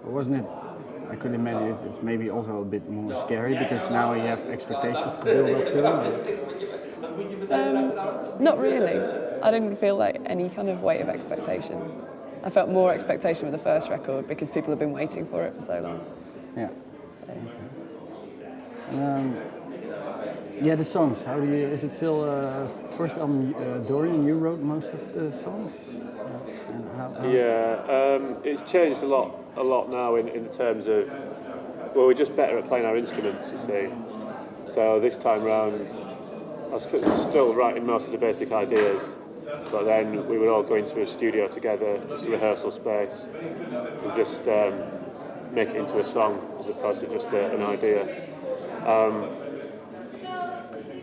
wasn't it? I could imagine it's maybe also a bit more scary because now you have expectations to build up to. Not really. I didn't feel like any kind of weight of expectation. I felt more expectation with the first record because people have been waiting for it for so long. Yeah. Okay. Yeah, the songs. How do you? Is it still first album? Dorian, you wrote most of the songs. And how? Yeah, it's changed a lot now in terms of, well, we're just better at playing our instruments, you see. So this time round, I was still writing most of the basic ideas, but then we would all go into a studio together, just a rehearsal space, and just make it into a song as opposed to just an idea.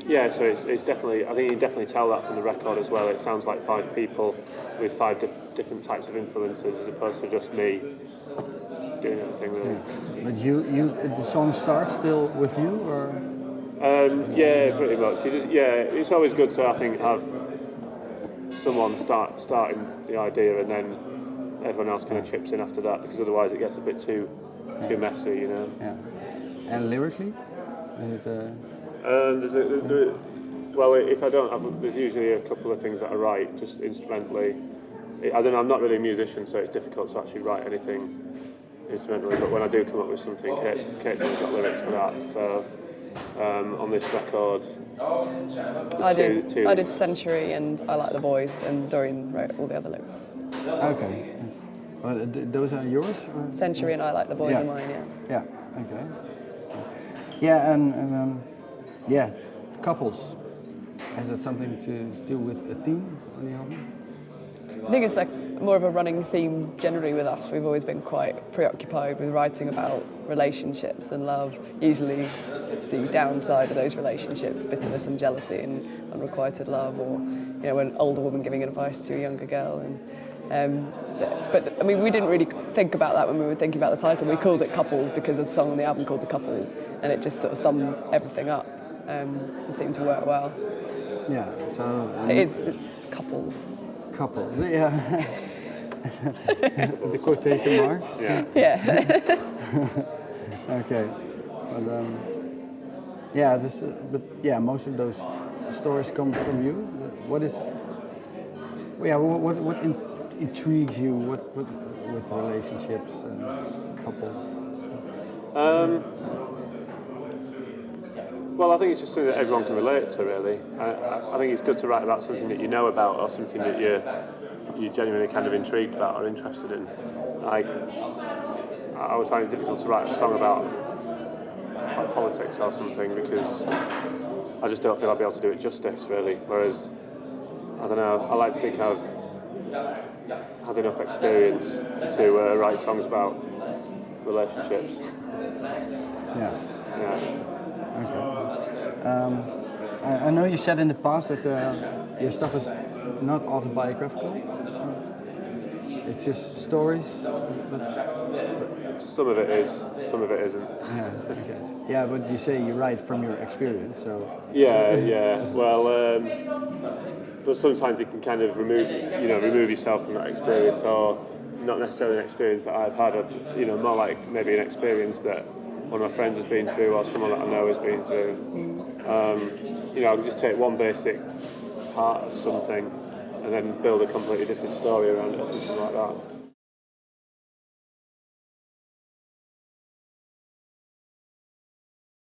Yeah, so it's definitely, I think you can definitely tell that from the record as well. It sounds like 5 people with 5 different types of influences as opposed to just me doing everything really. Yeah. But the song starts still with you, or? Yeah, pretty much. It's always good to, I think, have someone starting the idea and then everyone else kind of chips in after that, because otherwise it gets a bit too messy, you know. Yeah. And lyrically, is it? Well, if I don't have, there's usually a couple of things that I write just instrumentally. I don't know, I'm not really a musician, so it's difficult to actually write anything instrumentally, but when I do come up with something, Kate's always got lyrics for that. So on this record, I did Century and I Like the Boys, and Dorian wrote all the other lyrics. Okay. Well, those are yours? Or? Century and I Like the Boys are mine, yeah. Yeah, okay. Yeah, and yeah, couples. Has that something to do with a theme on the album? I think it's like more of a running theme generally with us. We've always been quite preoccupied with writing about relationships and love, usually the downside of those relationships, bitterness and jealousy and unrequited love, or an older woman giving advice to a younger girl. But I mean, we didn't really think about that when we were thinking about the title. We called it Couples because there's a song on the album called The Couples, and it just sort of summed everything up and seemed to work well. Yeah, so... It's couples. Couples, yeah. The quotation marks? Yeah. Yeah. Okay. But most of those stories come from you. What intrigues you with relationships and couples? Well, I think it's just something that everyone can relate to, really. I think it's good to write about something that you know about or something that you're genuinely kind of intrigued about or interested in. I always find it difficult to write a song about politics or something because I just don't feel I'll be able to do it justice, really. Whereas, I don't know, I like to think I've had enough experience to write songs about relationships. Yeah. Yeah. Okay. I know you said in the past that your stuff is not autobiographical. It's just stories. Some of it is, some of it isn't. Yeah. Okay. Yeah, but you say you write from your experience, so. Yeah. Well, but sometimes you can kind of remove yourself from that experience, or not necessarily an experience that I've had. More like maybe an experience that one of my friends has been through, or someone that I know has been through. I can just take one basic part of something and then build a completely different story around it or something like that.